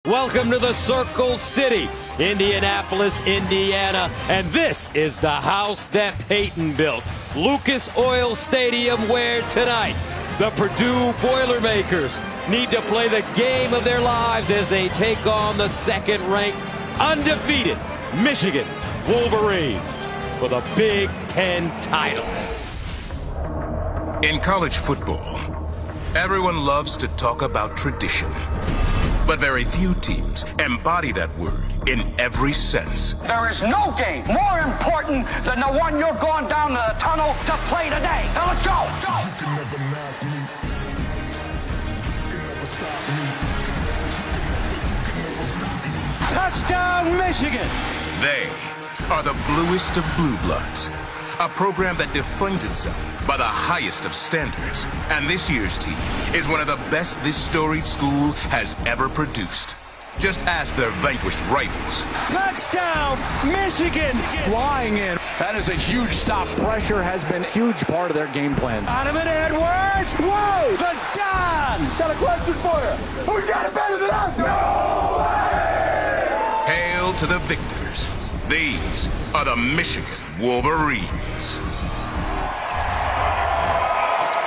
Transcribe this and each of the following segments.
Welcome to the Circle City, Indianapolis, Indiana, and this is the house that Peyton built. Lucas Oil Stadium, where tonight the Purdue Boilermakers need to play the game of their lives as they take on the second-ranked, undefeated Michigan Wolverines for the Big Ten title. In college football, everyone loves to talk about tradition. But very few teams embody that word in every sense. There is no game more important than the one you're going down to the tunnel to play today. Now let's go. You can never knock me. You can never stop me. You can never stop me. Touchdown, Michigan! They are the bluest of blue bloods. A program that defines itself by the highest of standards. And this year's team is one of the best this storied school has ever produced. Just ask their vanquished rivals. Touchdown, Michigan! Flying in. That is a huge stop. Pressure has been a huge part of their game plan. Donovan Edwards! Whoa! The Don! Got a question for you. Who's got it better than us? No way! Hail to the victors. These are the Michigan Wolverines.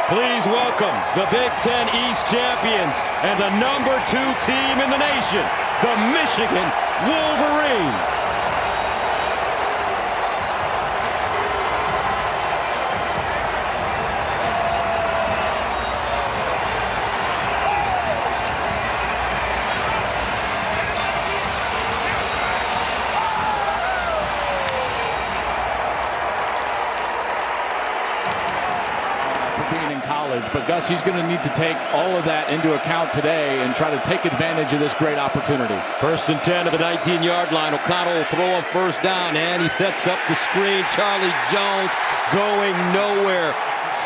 Please welcome the Big Ten East champions and the #2 team in the nation, the Michigan Wolverines. Being in college, but Gus, he's going to need to take all of that into account today and try to take advantage of this great opportunity. 1st and 10 to the 19-yard line. O'Connell will throw on first down, and he sets up the screen. Charlie Jones going nowhere.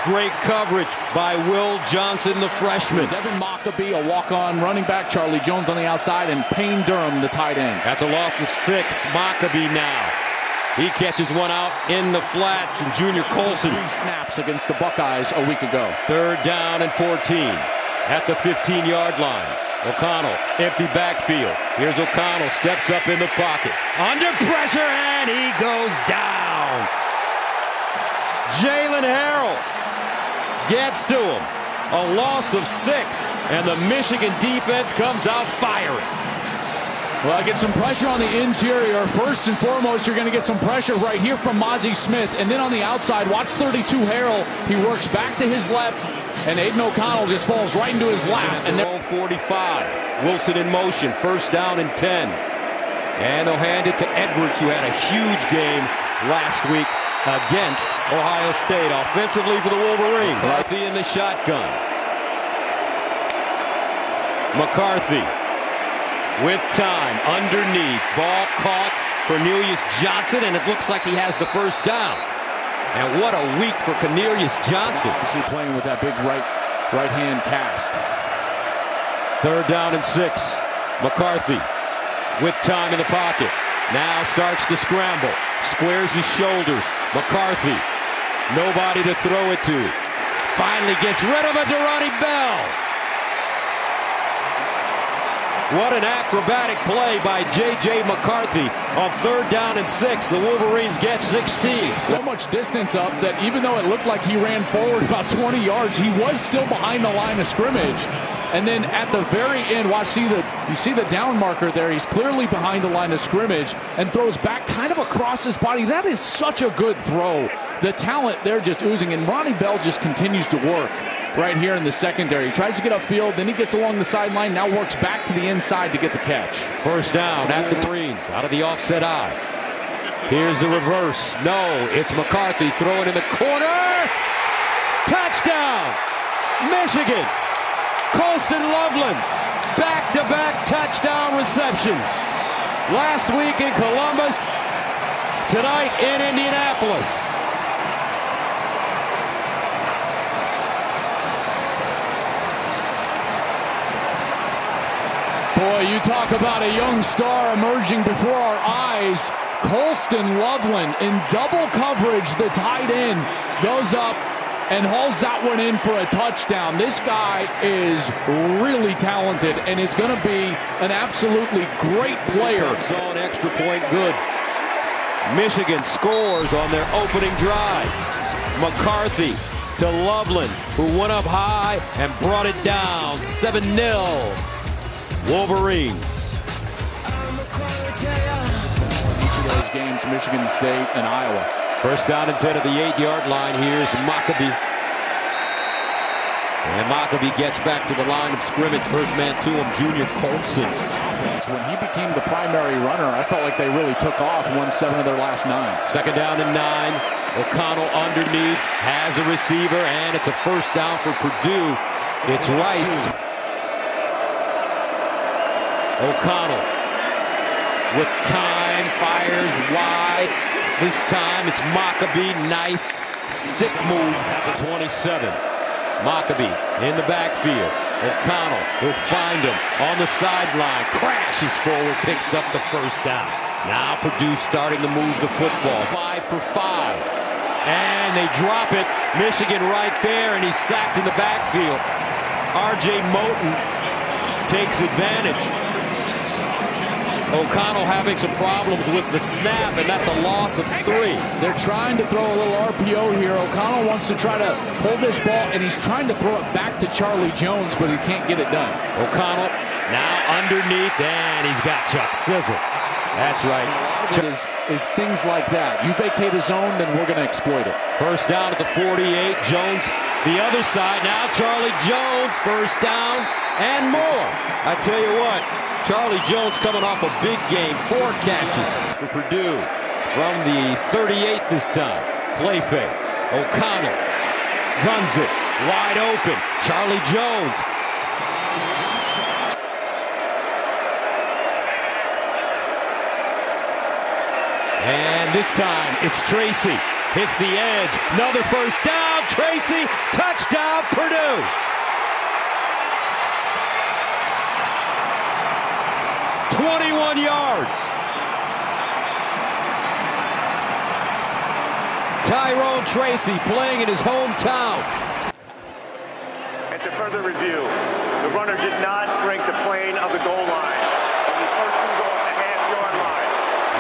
Great coverage by Will Johnson, the freshman. Devin Maccabee, a walk-on running back. Charlie Jones on the outside, and Payne Durham, the tight end. That's a loss of 6. Maccabee now. He catches one out in the flats, and Junior Colson. 3 snaps against the Buckeyes a week ago. 3rd down and 14 at the 15-yard line. O'Connell, empty backfield. Here's O'Connell, steps up in the pocket. Under pressure, and he goes down. Jalen Harrell gets to him. A loss of 6, and the Michigan defense comes out firing. Well, get some pressure on the interior. First and foremost, you're going to get some pressure right here from Mozzie Smith. And then on the outside, watch 32 Harrell. He works back to his left, and Aiden O'Connell just falls right into his lap. And they're 45. Wilson in motion. 1st down and 10. And they'll hand it to Edwards, who had a huge game last week against Ohio State. Offensively for the Wolverines. McCarthy in the shotgun. McCarthy. With time, underneath, ball caught, Cornelius Johnson, and it looks like he has the first down. And what a week for Cornelius Johnson. He's playing with that big right hand cast. 3rd down and 6. McCarthy with time in the pocket. Now starts to scramble, squares his shoulders. McCarthy, nobody to throw it to. Finally gets rid of it to Ronnie Bell. What an acrobatic play by J.J. McCarthy on 3rd down and 6. The Wolverines get 16. So much distance up that even though it looked like he ran forward about 20 yards, he was still behind the line of scrimmage. And then at the very end, you see the down marker there. He's clearly behind the line of scrimmage and throws back kind of across his body. That is such a good throw. The talent there just oozing, and Ronnie Bell just continues to work right here in the secondary. He tries to get upfield, then he gets along the sideline, now works back to the inside to get the catch. 1st down at the Marines, out of the offset eye. Here's the reverse. No, it's McCarthy throwing in the corner. Touchdown, Michigan. Colston Loveland, back-to-back touchdown receptions. Last week in Columbus, tonight in Indianapolis. Boy, you talk about a young star emerging before our eyes. Colston Loveland in double coverage. The tight end goes up and hauls that one in for a touchdown. This guy is really talented and is going to be an absolutely great player. Zone extra point good. Michigan scores on their opening drive. McCarthy to Loveland, who went up high and brought it down. 7-0. Wolverines. Each of those games, Michigan State and Iowa. First down and 10 at the 8-yard line. Here's Maccabee. And Maccabee gets back to the line of scrimmage. First man to him, Junior Colson. When he became the primary runner, I felt like they really took off, won 7 of their last 9. Second down and 9. O'Connell underneath, has a receiver, and it's a first down for Purdue. It's Rice. O'Connell with time, fires wide. This time it's Maccabee. Nice stick move at the 27. Maccabee in the backfield. O'Connell will find him on the sideline. Crashes forward, picks up the first down. Now Purdue starting to move the football. 5 for 5. And they drop it. Michigan right there, and he's sacked in the backfield. R.J. Moten takes advantage. O'Connell having some problems with the snap, and that's a loss of 3. They're trying to throw a little RPO here. O'Connell wants to try to hold this ball, and he's trying to throw it back to Charlie Jones, but he can't get it done. O'Connell now underneath, and he's got Chuck Sizzle. That's right. Is things like that. You vacate a zone, then we're going to exploit it. First down at the 48. Jones the other side. Now Charlie Jones. First down and more. I tell you what, Charlie Jones coming off a big game. 4 catches for Purdue from the 38 this time. Play fake. O'Connell guns it. Wide open. Charlie Jones. And this time it's Tracy. Hits the edge. Another first down. Tracy. Touchdown Purdue. .21 yards. Tyrone Tracy playing in his hometown. After further review, the runner did not break the plane of the goal line. The person go at the half-yard line.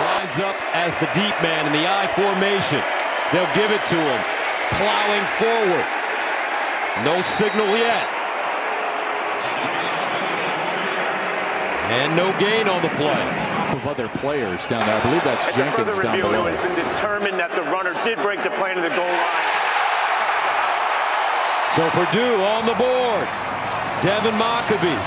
Lines up as the deep man in the I formation. They'll give it to him. Plowing forward. No signal yet. And no gain on the play. Of other players down there. I believe that's Jenkins down below. It has been determined that the runner did break the plane of the goal line. So Purdue on the board. Devin Maccabee.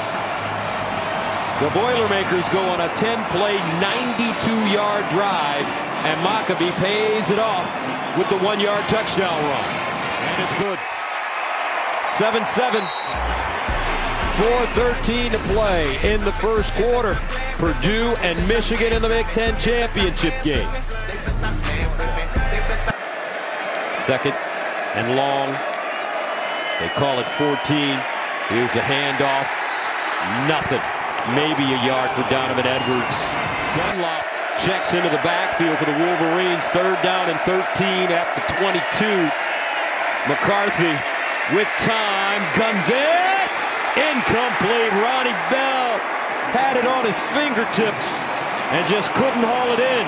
The Boilermakers go on a 10-play, 92-yard drive, and Maccabee pays it off with the 1-yard touchdown run. And it's good. 7-7. 4:13 to play in the first quarter. Purdue and Michigan in the Big Ten championship game. Second and long. They call it 14. Here's a handoff. Nothing. Maybe a yard for Donovan Edwards. Dunlop checks into the backfield for the Wolverines. 3rd down and 13 at the 22. McCarthy with time. Guns it. Incomplete. Ronnie Bell had it on his fingertips and just couldn't haul it in.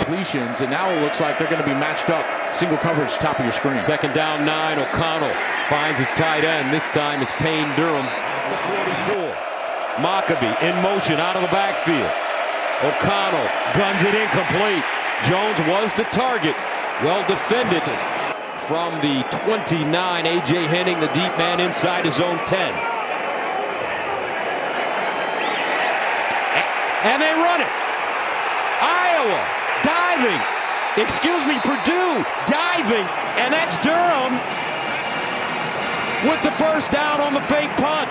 Completions, and now it looks like they're going to be matched up. Single coverage, top of your screen. 2nd down 9. O'Connell finds his tight end. This time it's Payne Durham. The 44. Maccabee in motion out of the backfield. O'Connell guns it incomplete. Jones was the target. Well defended from the 29. A.J. Henning, the deep man inside his own 10. And they run it. Iowa diving. Purdue diving. And that's Durham with the first down on the fake punt.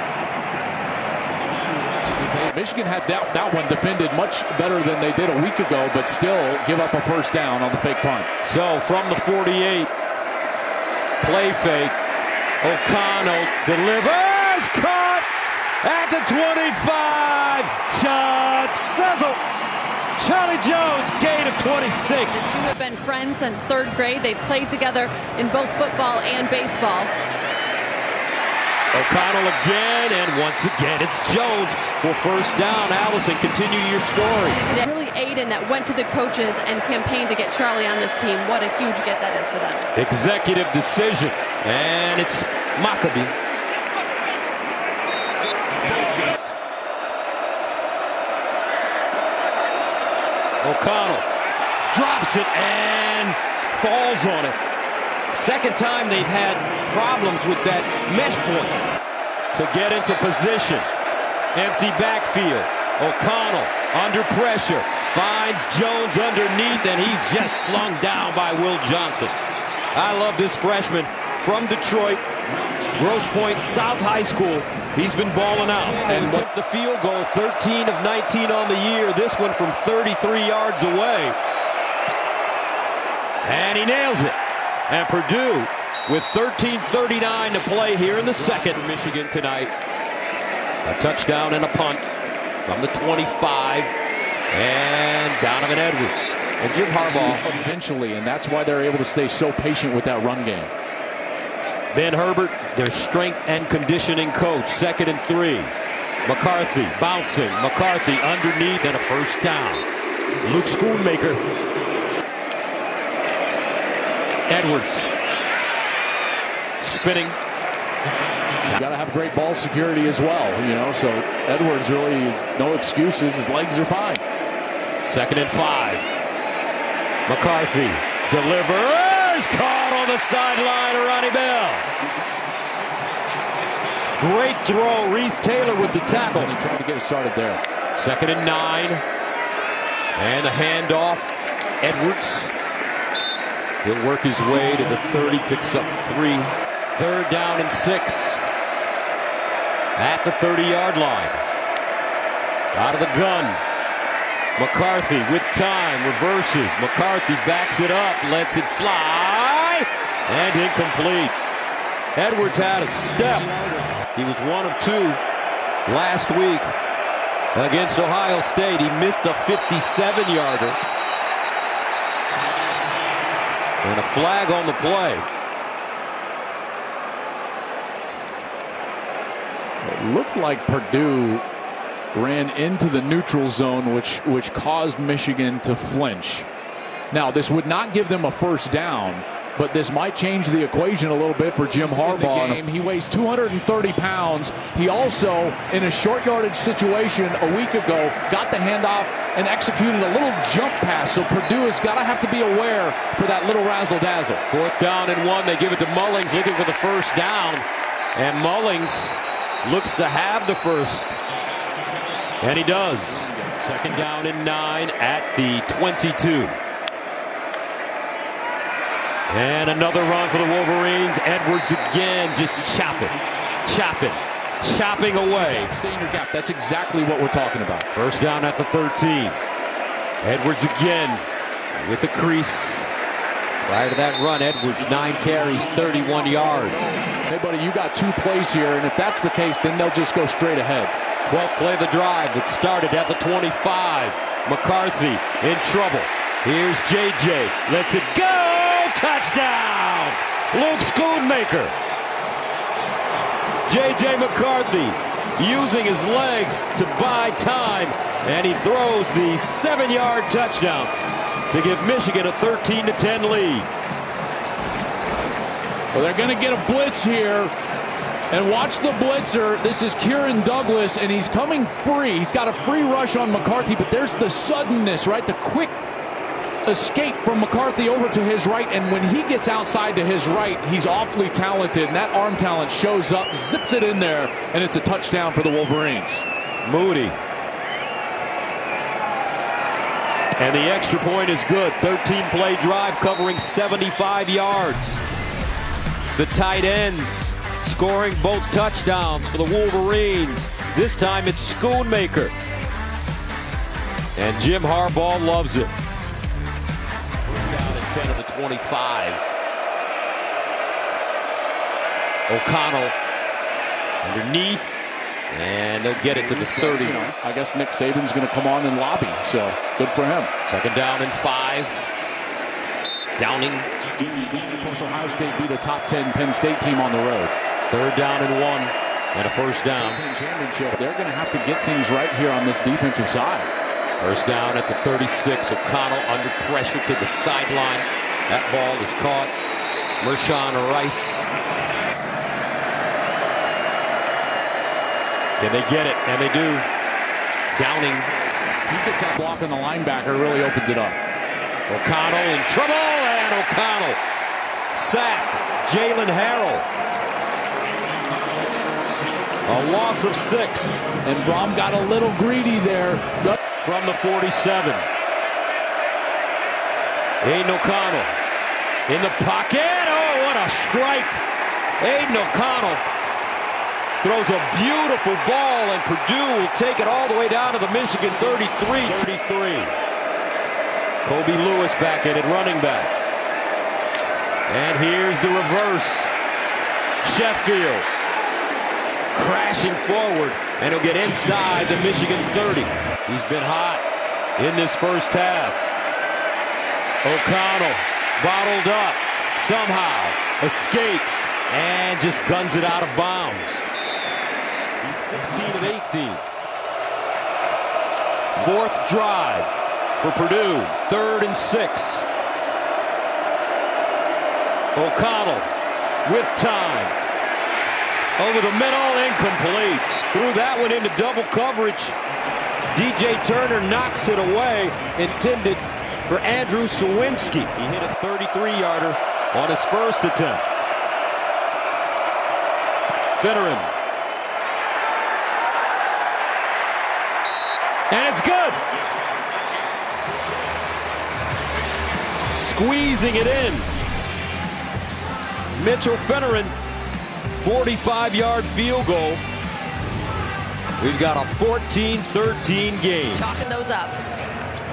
Michigan had that one defended much better than they did a week ago, but still give up a first down on the fake punt. So from the 48, play fake. O'Connell delivers. Caught at the 25. Chuck Sizzle. Charlie Jones, gain of 26. The two have been friends since 3rd grade. They've played together in both football and baseball. O'Connell again, and once again it's Jones for first down. Allison, continue your story. They really Aiden that went to the coaches and campaigned to get Charlie on this team. What a huge get that is for them. Executive decision, and it's Maccabee. O'Connell drops it and falls on it. Second time they've had problems with that mesh point to get into position. Empty backfield. O'Connell under pressure. Finds Jones underneath, and he's just slung down by Will Johnson. I love this freshman from Detroit. Grosse Pointe South High School. He's been balling out. And took the field goal, 13 of 19 on the year. This one from 33 yards away. And he nails it. And Purdue with 13:39 to play here in the second. For Michigan tonight. A touchdown and a punt from the 25. And Donovan Edwards. And Jim Harbaugh. Eventually, and that's why they're able to stay so patient with that run game. Ben Herbert, their strength and conditioning coach. 2nd and 3. McCarthy bouncing. McCarthy underneath and a first down. Luke Schoonmaker. Edwards. Spinning. You got to have great ball security as well, you know, so Edwards really is no excuses. His legs are fine. 2nd and 5. McCarthy delivers. Caught on the sideline. Ronnie Bell. Great throw. Reese Taylor with the tackle. And he tried to get it started there. 2nd and 9. And the handoff. Edwards. He'll work his way to the 30. Picks up 3. 3rd down and 6. At the 30-yard line. Out of the gun. McCarthy with time. Reverses. McCarthy backs it up. Lets it fly. And incomplete. Edwards had a step. He was 1 of 2 last week against Ohio State. He missed a 57-yarder. And a flag on the play. It looked like Purdue ran into the neutral zone, which caused Michigan to flinch. Now, this would not give them a first down, but this might change the equation a little bit for Jim Harbaugh. He weighs 230 pounds. He also, in a short yardage situation a week ago, got the handoff and executed a little jump pass. So Purdue has got to have to be aware for that little razzle-dazzle. 4th down and 1. They give it to Mullings looking for the first down. And Mullings looks to have the first. And he does. 2nd down and 9 at the 22. And another run for the Wolverines. Edwards again just chopping away. Stay in your gap. That's exactly what we're talking about. First down at the 13. Edwards again with a crease. Prior to that run, Edwards 9 carries, 31 yards. Hey, buddy, you got 2 plays here, and if that's the case, then they'll just go straight ahead. 12th play of the drive that started at the 25. McCarthy in trouble. Here's JJ. Lets it go. Touchdown! Luke Schoonmaker. JJ McCarthy using his legs to buy time, and he throws the 7-yard touchdown to give Michigan a 13-10 lead. Well, they're going to get a blitz here. And watch the blitzer. This is Kieran Douglas, and he's coming free. He's got a free rush on McCarthy, but there's the suddenness, right? The quick escape from McCarthy over to his right, and when he gets outside to his right, he's awfully talented, and that arm talent shows up, zips it in there, and it's a touchdown for the Wolverines. Moody. And the extra point is good. 13-play drive covering 75 yards. The tight ends scoring both touchdowns for the Wolverines. This time it's Schoonmaker. And Jim Harbaugh loves it. Down at 10 of the 25. O'Connell underneath. And they'll get it to the 30. I guess Nick Saban's going to come on and lobby, so good for him. Second down and 5. Downing. Of course, Ohio State beat a top 10 Penn State team on the road. Third down and 1. And a first down. Championship. They're going to have to get things right here on this defensive side. First down at the 36. O'Connell under pressure to the sideline. That ball is caught. Mershawn Rice. Can they get it? And they do. Downing. He gets that block on the linebacker, really opens it up. O'Connell in trouble, and O'Connell sacked. Jalen Harrell. A loss of 6. And Brom got a little greedy there. From the 47. Aiden O'Connell in the pocket. Oh, what a strike. Aiden O'Connell throws a beautiful ball, and Purdue will take it all the way down to the Michigan 33. Kobe Lewis back in at running back. And here's the reverse. Sheffield crashing forward, and he'll get inside the Michigan 30. He's been hot in this first half. O'Connell bottled up, somehow escapes, and just guns it out of bounds. He's 16 of 18. Fourth drive for Purdue. 3rd and 6. O'Connell with time. Over the middle, incomplete. Threw that one into double coverage. DJ Turner knocks it away. Intended for Andrew Sawinski. He hit a 33-yarder on his first attempt. Finneran. And it's good. Squeezing it in. Mitchell Finneran, 45-yard field goal. We've got a 14-13 game. Chalking those up.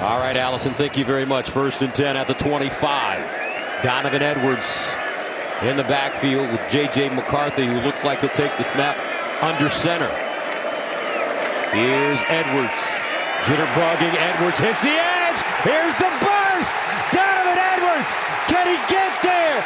All right, Allison, thank you very much. 1st and 10 at the 25. Donovan Edwards in the backfield with J.J. McCarthy, who looks like he'll take the snap under center. Here's Edwards. Jitterbugging. Edwards hits the edge. Here's the burst. Donovan Edwards. Can he get there?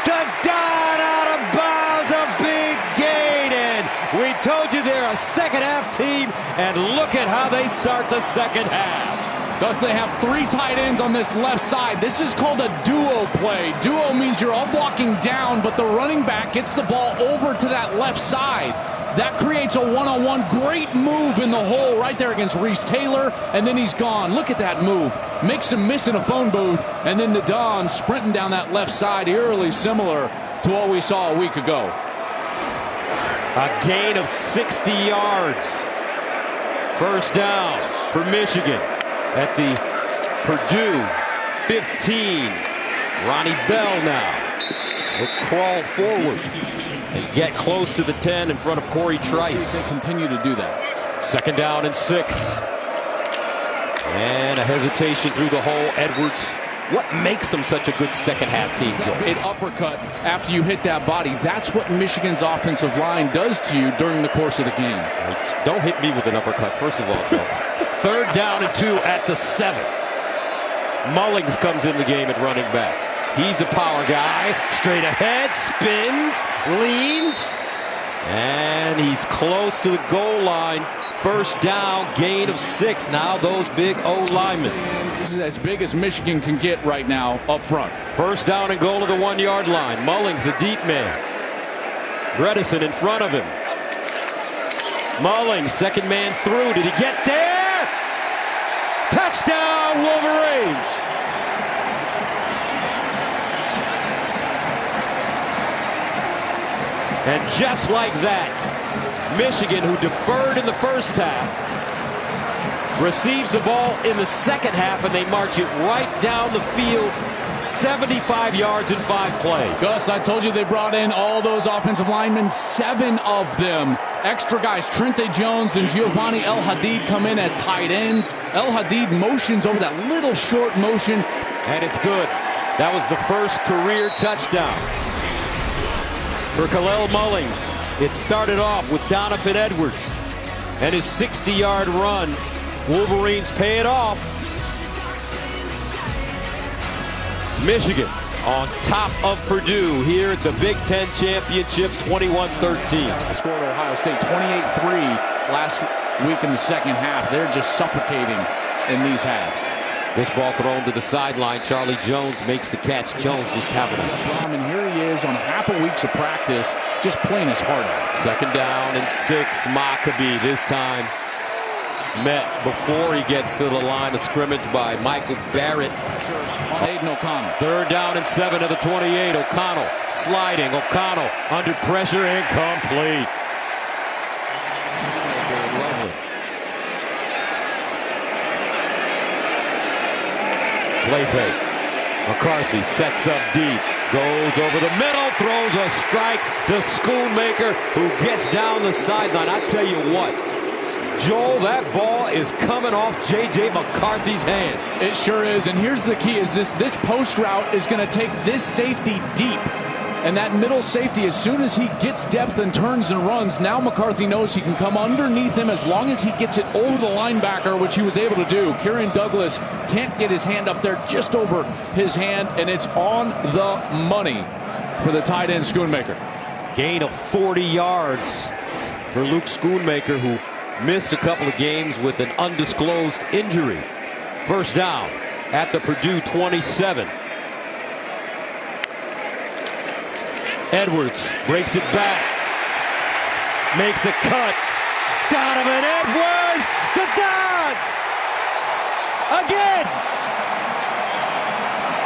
The dot out of bounds. A big gain. And we told you they're a second-half team. And look at how they start the second half. Thus, they have 3 tight ends on this left side. This is called a duo play. Duo means you're all blocking down, but the running back gets the ball over to that left side. That creates a one-on-one. Great move in the hole right there against Reese Taylor, and then he's gone. Look at that move. Makes him miss in a phone booth, and then the Don sprinting down that left side, eerily similar to what we saw a week ago. A gain of 60 yards. First down for Michigan at the Purdue 15. Ronnie Bell now will crawl forward and get close to the 10 in front of Corey Trice. They continue to do that. Second down and 6. And a hesitation through the hole. Edwards. What makes them such a good second-half team, Joe? It's uppercut after you hit that body. That's what Michigan's offensive line does to you during the course of the game. Don't hit me with an uppercut, first of all, Joe. 3rd down and 2 at the 7. Mullings comes in the game at running back. He's a power guy. Straight ahead, spins, leans, and he's close to the goal line. First down, gain of 6. Now those big O linemen. This is as big as Michigan can get right now up front. First down and goal to the 1-yard line. Mullings, the deep man. Bredesen in front of him. Mullings, second man through. Did he get there? Touchdown, Wolverines! And just like that, Michigan, who deferred in the first half, receives the ball in the second half, and they march it right down the field, 75 yards in 5 plays. Gus, I told you they brought in all those offensive linemen, 7 of them. Extra guys, Trente Jones and Giovanni El Hadid come in as tight ends. El Hadid motions over that little short motion. And it's good. That was the first career touchdown for Khalil Mullings. It started off with Donovan Edwards. and his 60-yard run. Wolverines pay it off. Michigan on top of Purdue here at the Big Ten Championship, 21-13. Scored Ohio State 28-3 last week in the second half. They're just suffocating in these halves. This ball thrown to the sideline. Charlie Jones makes the catch. Jones just having it. And here he is on half a week's of practice, just playing his heart out. 2nd down and 6. Maccabee this time met before he gets to the line of scrimmage by Michael Barrett. Aiden O'Connell. 3rd down and 7 to the 28. O'Connell sliding. O'Connell under pressure, incomplete. Play fake. McCarthy sets up deep, goes over the middle, throws a strike to Schoonmaker, who gets down the sideline. I tell you what, Joel, that ball is coming off J.J. McCarthy's hand. It sure is, and here's the key, is this post route is going to take this safety deep. And that middle safety, as soon as he gets depth and turns and runs, now McCarthy knows he can come underneath him as long as he gets it over the linebacker, which he was able to do. Kieran Douglas can't get his hand up there, just over his hand, and it's on the money for the tight end Schoonmaker. Gain of 40 yards for Luke Schoonmaker, who missed a couple of games with an undisclosed injury. 1st down at the Purdue 27. Edwards breaks it back, makes a cut. Donovan Edwards to Don again.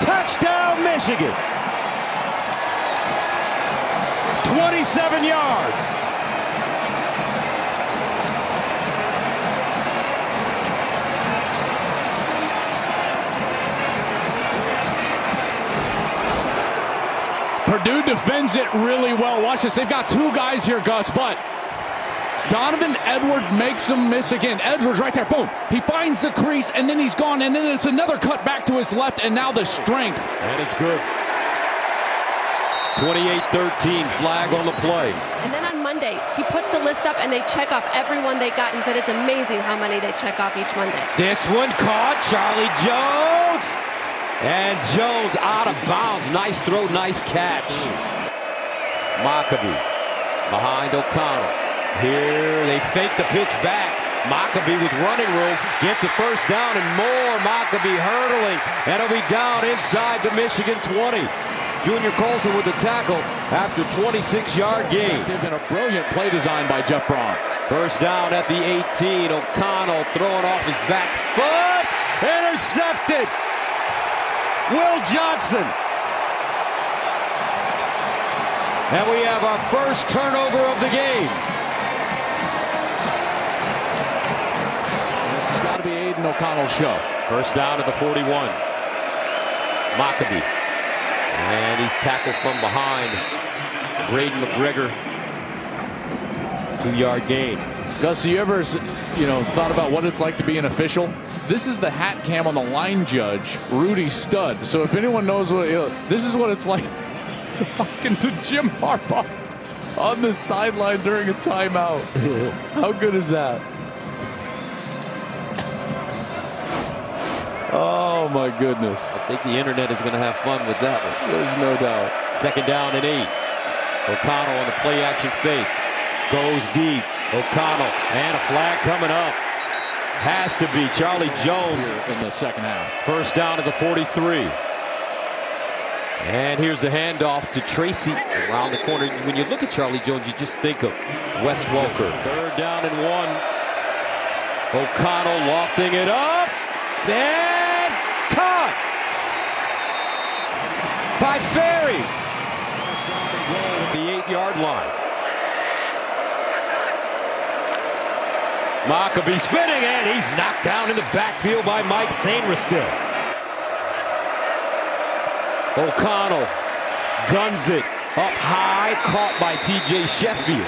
Touchdown Michigan. 27 yards. Purdue defends it really well. Watch this. They've got 2 guys here, Gus, but Donovan Edwards makes them miss again. Edwards right there. Boom. He finds the crease, and then he's gone. And then it's another cut back to his left, and now the strength. And it's good. 28-13, flag on the play. And then on Monday, he puts the list up, and they check off everyone they got. He said it's amazing how many they check off each Monday. This one caught. Charlie Jones. And Jones out of bounds. Nice throw, nice catch. Maccabee behind O'Connell. Here they fake the pitch back. Maccabee with running room gets a 1st down and more. Maccabee hurdling, and it'll be down inside the Michigan 20. Junior Colson with the tackle after 26-yard gain. They've been a brilliant play design by Jeff Braun. 1st down at the 18. O'Connell throwing off his back foot. Intercepted. Will Johnson. And we have our first turnover of the game. This has got to be Aiden O'Connell's show. 1st down at the 41. Maccabee. And he's tackled from behind. Braden McGregor. 2-yard gain. Gus, you ever, thought about what it's like to be an official? This is the hat cam on the line judge, Rudy Studd. So if anyone knows what, this is what it's like talking to Jim Harbaugh on the sideline during a timeout. How good is that? Oh my goodness. I think the internet is going to have fun with that one. There's no doubt. 2nd down and 8. O'Connell on the play action fake. Goes deep. O'Connell, and a flag coming up. Has to be Charlie Jones in the second half. 1st down at the 43. And here's a handoff to Tracy around the corner. When you look at Charlie Jones, you just think of Wes Welker. 3rd down and 1. O'Connell lofting it up. And caught by Ferry. The 8-yard line. Maccabee spinning, and he's knocked down in the backfield by Mike Sainristil. O'Connell guns it up high, caught by T.J. Sheffield.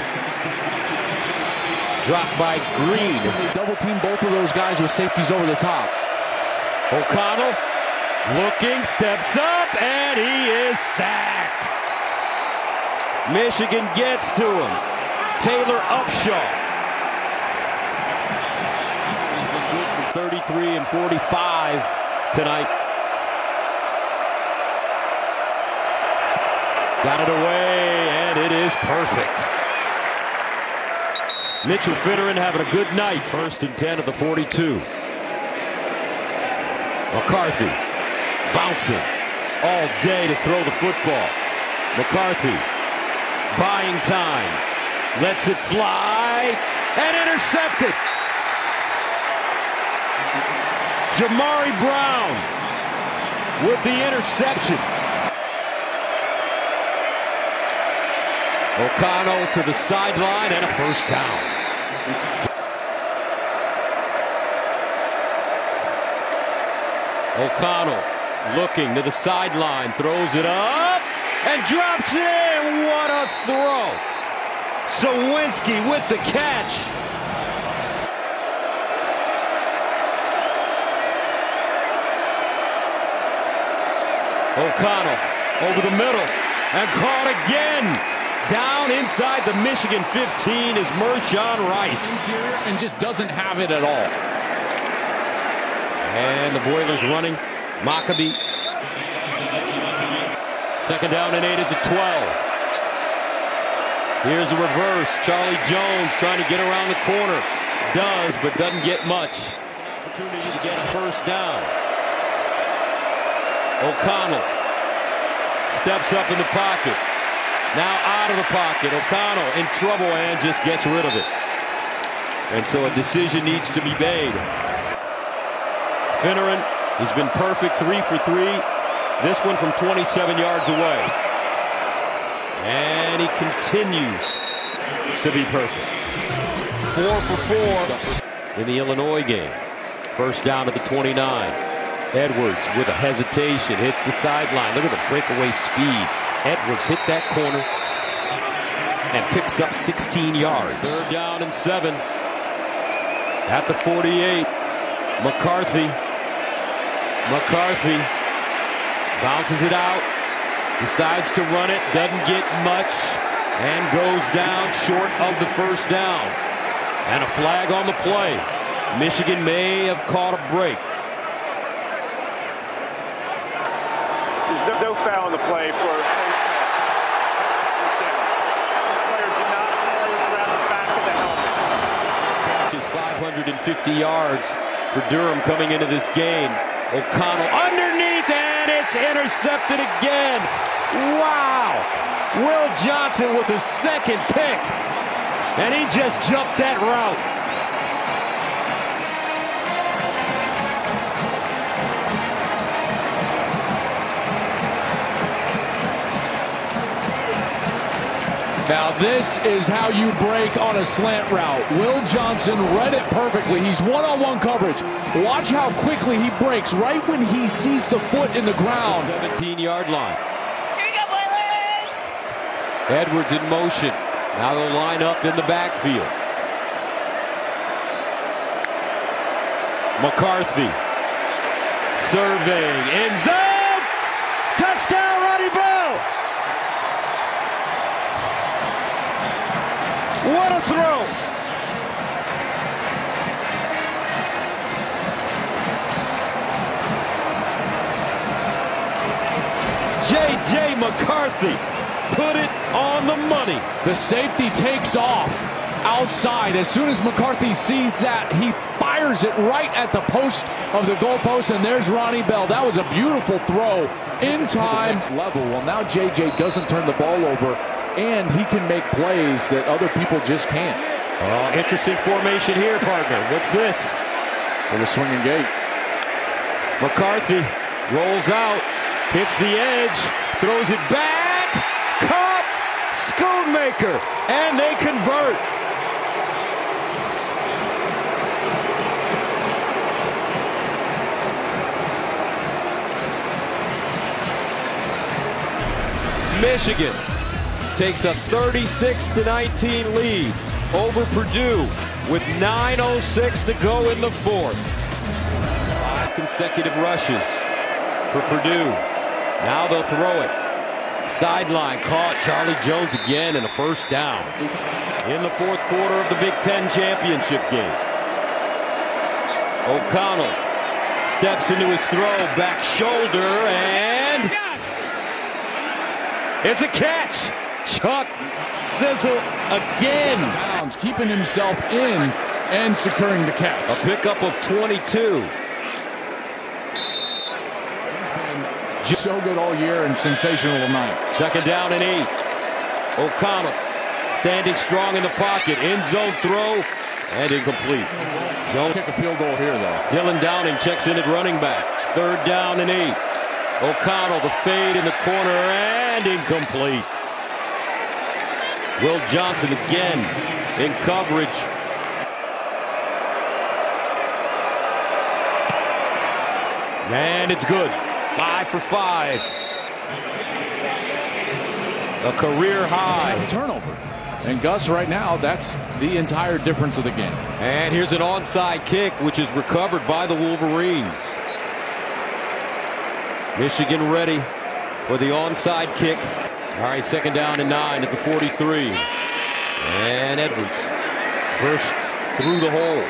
Dropped by Green. They double team both of those guys with safeties over the top. O'Connell looking, steps up, and he is sacked. Michigan gets to him. Taylor Upshaw 45 tonight. Got it away, and it is perfect. Mitchell Finneran having a good night. 1st and 10 at the 42. McCarthy bouncing all day to throw the football. McCarthy buying time. Lets it fly and intercepted. Jamari Brown with the interception. O'Connell to the sideline and a 1st down. O'Connell looking to the sideline, throws it up and drops it in. What a throw. Sawinski with the catch. O'Connell over the middle and caught again. Down inside the Michigan 15 is Mershawn Rice. Interior and just doesn't have it at all. And the Boilers running. Maccabee. 2nd down and 8 at the 12. Here's a reverse. Charlie Jones trying to get around the corner. Does, but doesn't get much. Opportunity to get a 1st down. O'Connell steps up in the pocket. Now out of the pocket. O'Connell in trouble and just gets rid of it. And so a decision needs to be made. Finneran has been perfect, 3 for 3. This one from 27 yards away. And he continues to be perfect. 4 for 4 in the Illinois game. 1st down at the 29. Edwards with a hesitation hits the sideline. Look at the breakaway speed. Edwards hit that corner and picks up 16 yards. 3rd down and 7 at the 48. McCarthy bounces it out, decides to run it, doesn't get much, and goes down short of the 1st down. And a flag on the play. Michigan may have caught a break. There's no foul on the play for a face mask. The player did not play around the back of the helmet. Just 550 yards for Durham coming into this game. O'Connell underneath, and it's intercepted again. Wow. Will Johnson with his 2nd pick, and he just jumped that route. Now this is how you break on a slant route. Will Johnson read it perfectly. He's one-on-one coverage. Watch how quickly he breaks right when he sees the foot in the ground. 17-yard line. Here we go, Boilers! Edwards in motion. Now they'll line up in the backfield. McCarthy surveying. End zone! Touchdown, Ronnie Bell! What a throw! J.J. McCarthy put it on the money. The safety takes off outside. As soon as McCarthy sees that, he fires it right at the post of the goalpost, and there's Ronnie Bell. That was a beautiful throw in time. Next level. Well, now J.J. doesn't turn the ball over, and he can make plays that other people just can't. Oh, interesting formation here, partner. What's this? With a swinging gate. McCarthy rolls out, hits the edge, throws it back, caught, Schoonmaker, and they convert. Michigan takes a 36-19 lead over Purdue with 9:06 to go in the 4th. 5 consecutive rushes for Purdue. Now they'll throw it. Sideline caught. Charlie Jones again and a 1st down in the 4th quarter of the Big Ten championship game. O'Connell Steps into his throw, back shoulder, and it's a catch. Chuck Sizzle again. Keeping himself in and securing the catch. A pickup of 22. He's been just so good all year and sensational tonight. 2nd down and 8. O'Connell standing strong in the pocket. End zone throw and incomplete. Jones Kick a field goal here, though. Dylan Downing checks in at running back. 3rd down and 8. O'Connell, the fade in the corner, and incomplete. Will Johnson again in coverage. And it's good. 5 for 5. A career high. Turnover. And Gus, right now, that's the entire difference of the game. And here's an onside kick, which is recovered by the Wolverines. Michigan ready for the onside kick. All right, 2nd down and 9 at the 43. And Edwards bursts through the hole.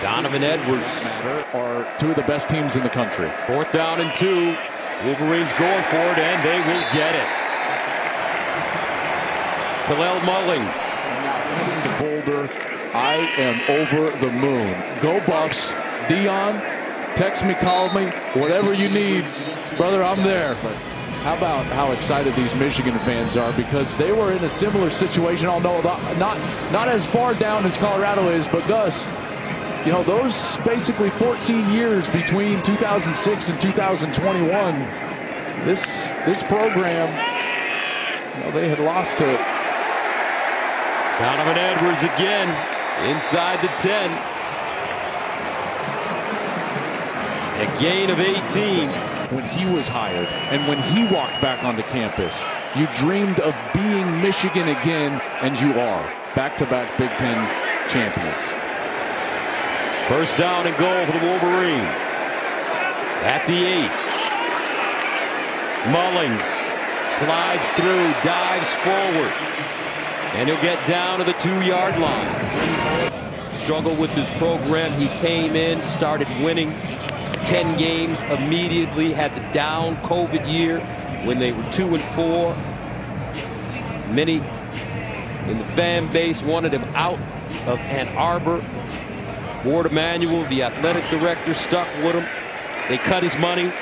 Donovan Edwards. Are two of the best teams in the country. 4th down and 2. Wolverines going for it, and they will get it. Hillel Mullings. The Boulder, I am over the moon. Go Buffs. Dion, text me, call me, whatever you need, brother, I'm there. But how about how excited these Michigan fans are, because they were in a similar situation. Although not as far down as Colorado is, but Gus, you know, those basically 14 years between 2006 and 2021, this program, you know, they had lost to Donovan Edwards again inside the 10. A gain of 18. when he was hired and when he walked back onto campus. You dreamed of being Michigan again, and you are. Back-to-back Big Ten champions. 1st down and goal for the Wolverines. At the 8. Mullings slides through, dives forward, and he'll get down to the 2-yard line. Struggled with this program. He came in, started winning 10 games immediately, had the down COVID year when they were 2-4. Many in the fan base wanted him out of Ann Arbor. Ward Emanuel, the athletic director, stuck with him. They cut his money,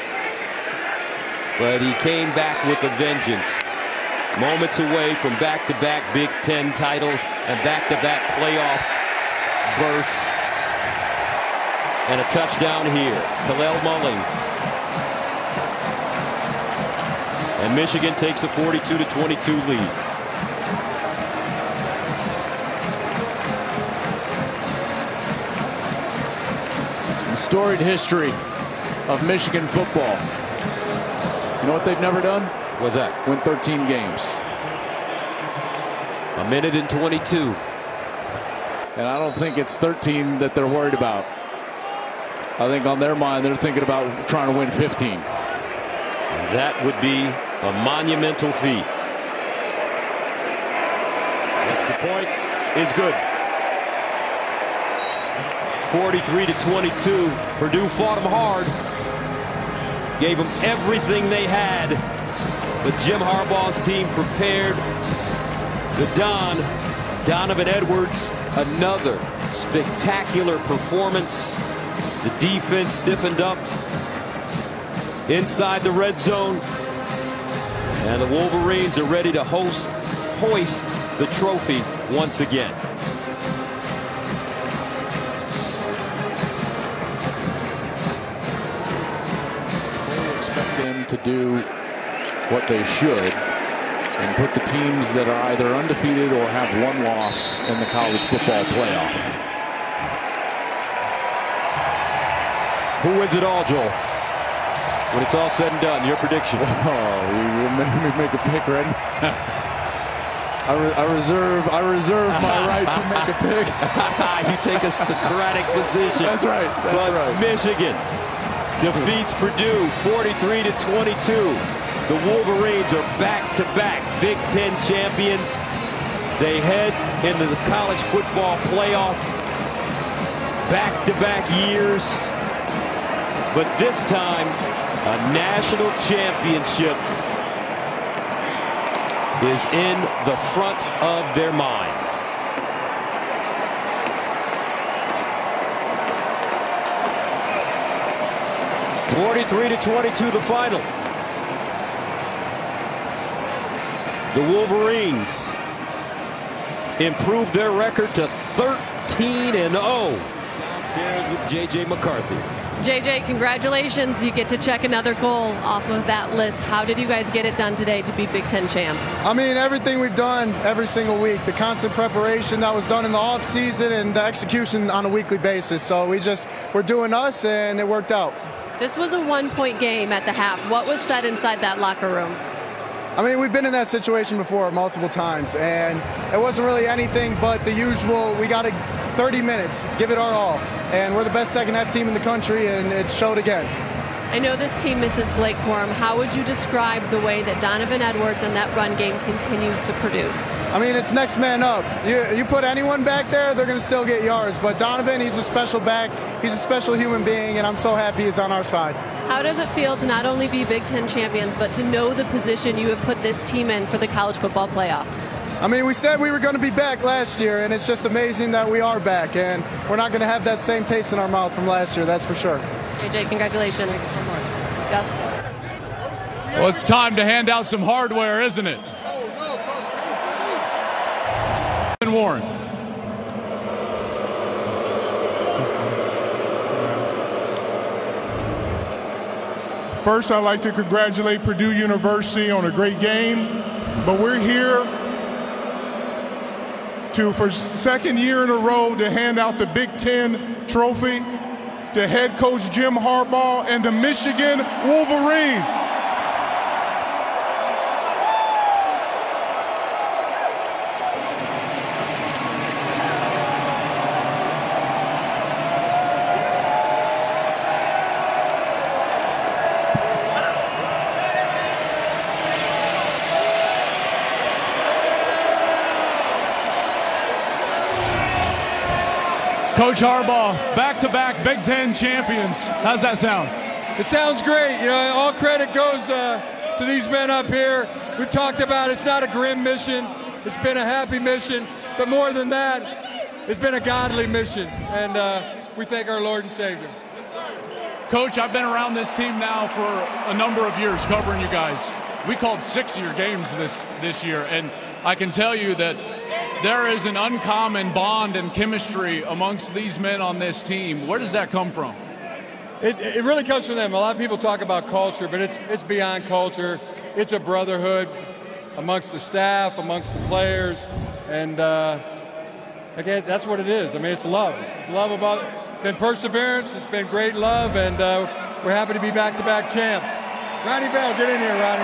but he came back with a vengeance. Moments away from back-to-back Big Ten titles and back-to-back playoff bursts. And a touchdown here. Hillel Mullings. And Michigan takes a 42-22 lead. The storied history of Michigan football. You know what they've never done? What's that? Win 13 games. 1:22. And I don't think it's 13 that they're worried about. I think on their mind, they're thinking about trying to win 15. And that would be a monumental feat. Extra point is good. 43-22. Purdue fought them hard. Gave them everything they had. But Jim Harbaugh's team prepared. The Donovan Edwards, another spectacular performance. The defense stiffened up inside the red zone. And the Wolverines are ready to hoist the trophy once again. We expect them to do what they should and put the teams that are either undefeated or have one loss in the college football playoff. Who wins it all, Joel? When it's all said and done, your prediction. Oh, you made me make a pick right now. I reserve my right to make a pick. You take a Socratic position. That's right. That's right. Michigan defeats Purdue 43-22. The Wolverines are back-to-back Big Ten champions. They head into the college football playoff. Back-to-back years. but this time a national championship is in the front of their minds. (43-22) the final. The Wolverines improved their record to 13-0. Downstairs with J.J. McCarthy. JJ, congratulations. You get to check another goal off of that list. How did you guys get it done today to be Big Ten champs? I mean, everything we've done every single week, the constant preparation that was done in the off season and the execution on a weekly basis. So we're doing us, and it worked out. This was a one-point game at the half. What was said inside that locker room? I mean, we've been in that situation before multiple times, and it wasn't really anything but the usual. We got to 30 minutes, give it our all, and we're the best second-half team in the country, and it showed again. I know this team misses Blake Corum. How would you describe the way that Donovan Edwards and that run game continues to produce? I mean, it's next man up. You put anyone back there, they're going to still get yards. But Donovan, he's a special back. He's a special human being, and I'm so happy he's on our side. How does it feel to not only be Big Ten champions, but to know the position you have put this team in for the college football playoff? I mean, we said we were going to be back last year, and it's just amazing that we are back. And we're not going to have that same taste in our mouth from last year, that's for sure. AJ, congratulations. Thank you so much. Gus? Well, it's time to hand out some hardware, isn't it? Warren. First, I'd like to congratulate Purdue University on a great game, but we're here for second year in a row to hand out the Big Ten trophy to head coach Jim Harbaugh and the Michigan Wolverines. Coach Harbaugh, back-to-back Big Ten champions. How's that sound? It sounds great. You know, all credit goes to these men up here. We've talked about it's not a grim mission. It's been a happy mission. But more than that, it's been a godly mission. And we thank our Lord and Savior. Coach, I've been around this team now for a number of years covering you guys. We called 6 of your games this year, and I can tell you that there is an uncommon bond and chemistry amongst these men on this team. Where does that come from? It really comes from them. A lot of people talk about culture, but it's beyond culture. It's a brotherhood amongst the staff, amongst the players, and again, that's what it is. I mean, it's love. It's love about been perseverance. It's been great love, and we're happy to be back-to-back champs. Ronnie Bell, get in here, Ronnie.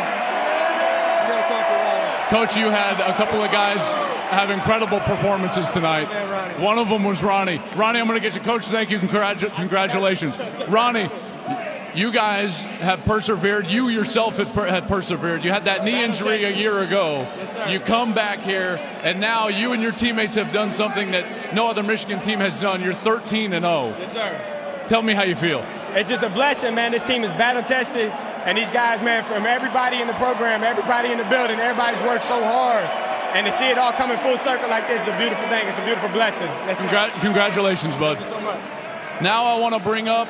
You got to talk to Ronnie. Coach, you had a couple of guys have incredible performances tonight. One of them was Ronnie. Ronnie, I'm going to get you. Coach, thank you. Congratulations. Ronnie, you guys have persevered. You yourself had persevered. You had that knee injury a year ago. You come back here, and now you and your teammates have done something that no other Michigan team has done. You're 13-0. Yes, sir. Tell me how you feel. It's just a blessing, man. This team is battle-tested, and these guys, man, from everybody in the program, everybody in the building, everybody's worked so hard. And to see it all coming full circle like this is a beautiful thing. It's a beautiful blessing. Congratulations, bud. Thank you so much. Now I want to bring up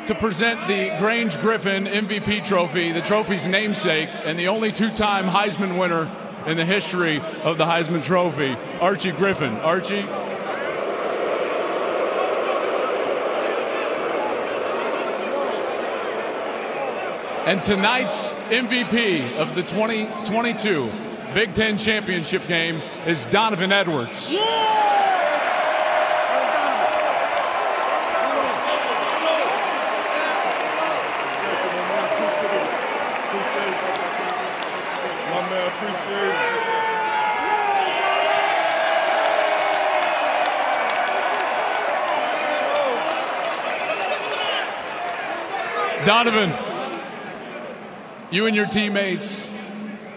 to present the Grange Griffin MVP trophy, the trophy's namesake, and the only two-time Heisman winner in the history of the Heisman Trophy, Archie Griffin. Archie. And tonight's MVP of the 2022 Big Ten Championship game is Donovan Edwards. My man, appreciate it. Donovan, you and your teammates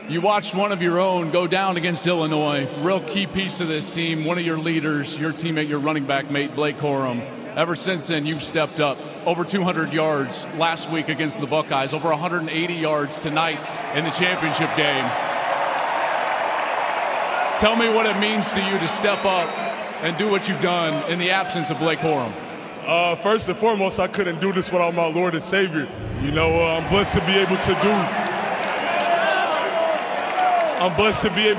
You watched one of your own go down against Illinois. Real key piece of this team, one of your leaders, your teammate, your running back mate, Blake Corum. Ever since then, you've stepped up. Over 200 yards last week against the Buckeyes, over 180 yards tonight in the championship game. Tell me what it means to you to step up and do what you've done in the absence of Blake Corum. First and foremost, I couldn't do this without my Lord and Savior. You know, I'm blessed to be able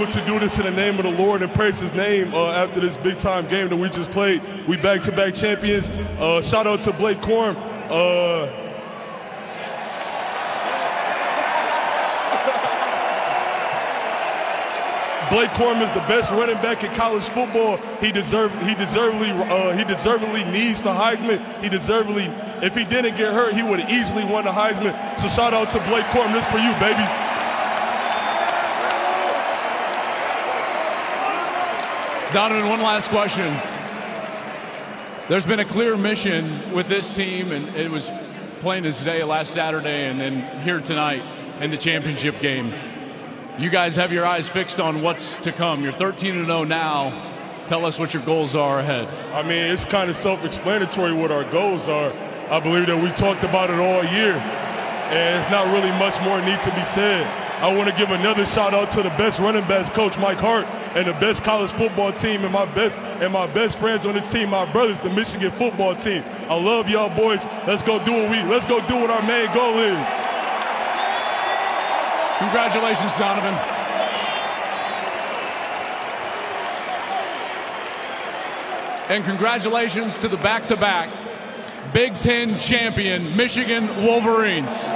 to do this in the name of the Lord and praise His name after this big-time game that we just played. We back-to-back champions. Shout out to Blake Corum. Blake Corum is the best running back in college football. He deservedly needs the Heisman. If he didn't get hurt, he would have easily won the Heisman. So shout out to Blake Corum. This for you, baby. Donovan, one last question. There's been a clear mission with this team, and it was plain as day last Saturday and then here tonight in the championship game. You guys have your eyes fixed on what's to come. You're 13-0 now. Tell us what your goals are ahead. I mean, it's kind of self-explanatory what our goals are. I believe that we talked about it all year, and it's not really much more need to be said. I want to give another shout out to the best running backs coach, Mike Hart, and the best college football team, and my best friends on this team, my brothers, the Michigan football team. I love y'all boys. Let's go do what our main goal is. Congratulations, Donovan. And congratulations to the back-to-back Big Ten champion Michigan Wolverines.